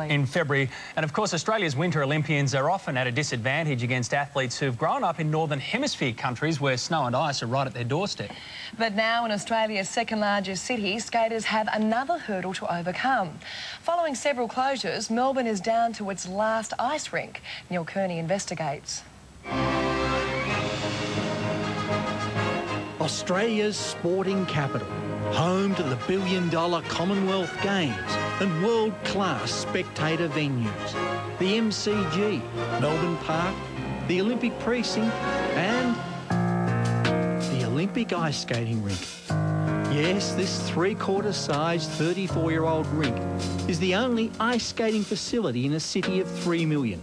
in February. And of course, Australia's Winter Olympians are often at a disadvantage against athletes who've grown up in Northern Hemisphere countries where snow and ice are right at their doorstep. But now in Australia's second largest city, skaters have another hurdle to overcome. Following several closures, Melbourne is down to its last ice rink. Neil Kearney investigates. Australia's sporting capital, home to the billion-dollar Commonwealth Games and world-class spectator venues. The MCG, Melbourne Park, the Olympic Precinct and the Olympic ice skating rink. Yes, this three-quarter-sized 34-year-old rink is the only ice skating facility in a city of 3 million.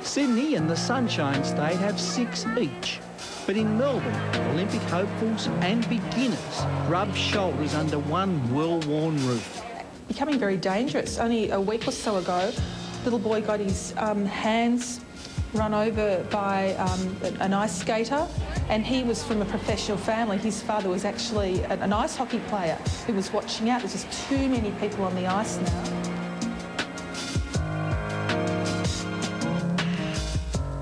Sydney and the Sunshine State have 6 each. But in Melbourne, Olympic hopefuls and beginners rub shoulders under one well-worn roof. Becoming very dangerous. Only a week or so ago, a little boy got his hands run over by an ice skater, and he was from a professional family. His father was actually an ice hockey player who was watching out. There's just too many people on the ice now.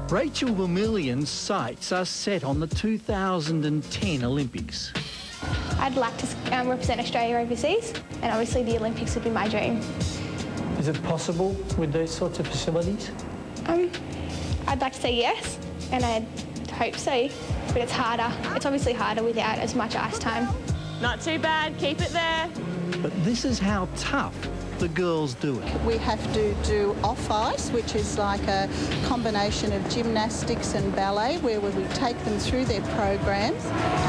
Rachel Vermillion's sights are set on the 2010 Olympics. I'd like to represent Australia overseas, and obviously the Olympics would be my dream. Is it possible with these sorts of facilities? I'd like to say yes, and I hope so, but it's harder. It's obviously harder without as much ice time. Not too bad, keep it there. But this is how tough the girls do it. We have to do off-ice, which is like a combination of gymnastics and ballet, where we take them through their programs.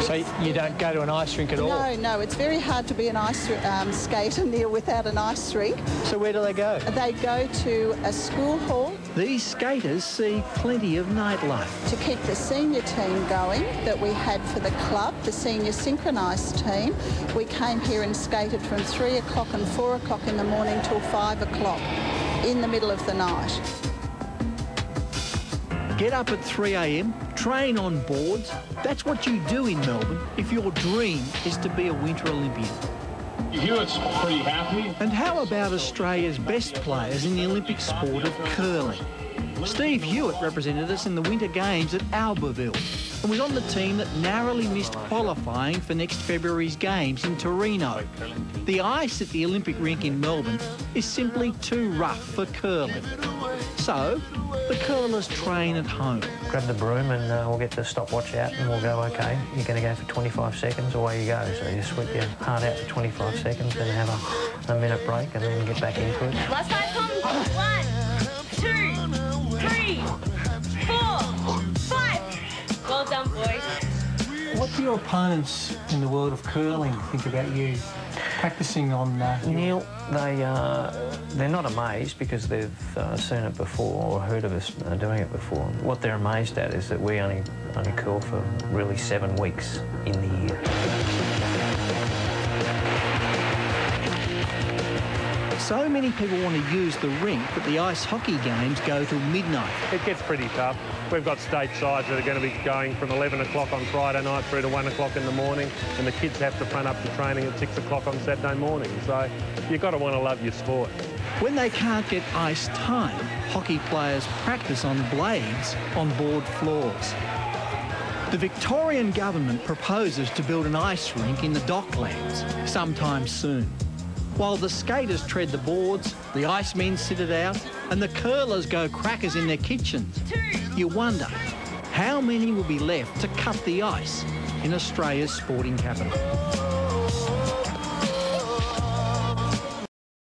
So you don't go to an ice rink at all? No, it's very hard to be an ice skater near without an ice rink. So where do they go? They go to a school hall. These skaters see plenty of nightlife. To keep the senior team going that we had for the club, the senior synchronised team, we came here and skated from 3 o'clock and 4 o'clock in the morning till 5 o'clock in the middle of the night. Get up at 3 a.m, train on boards. That's what you do in Melbourne if your dream is to be a Winter Olympian. Hewitt's pretty happy. And how about Australia's best players in the Olympic sport of curling? Steve Hewitt represented us in the Winter Games at Albertville and was on the team that narrowly missed qualifying for next February's Games in Torino. The ice at the Olympic rink in Melbourne is simply too rough for curling. So, the curlers train at home. Grab the broom and we'll get the stopwatch out and we'll go, OK, you're going to go for 25 seconds, away you go. So you sweep your heart out for 25 seconds, then have a minute break and then get back into it. Last 5 pumps. 1, 2, 3, 4, 5. Well done, boys. What do your opponents in the world of curling think about you practising on... Neil, they're not amazed because they've seen it before or heard of us doing it before. What they're amazed at is that we only curl for really 7 weeks in the year. So many people want to use the rink that the ice hockey games go till midnight. It gets pretty tough. We've got state sides that are going to be going from 11 o'clock on Friday night through to 1 o'clock in the morning, and the kids have to front up to training at 6 o'clock on Saturday morning. So you've got to want to love your sport. When they can't get ice time, hockey players practice on blades on board floors. The Victorian Government proposes to build an ice rink in the Docklands sometime soon. While the skaters tread the boards, the icemen sit it out, and the curlers go crackers in their kitchens. You wonder, how many will be left to cut the ice in Australia's sporting capital?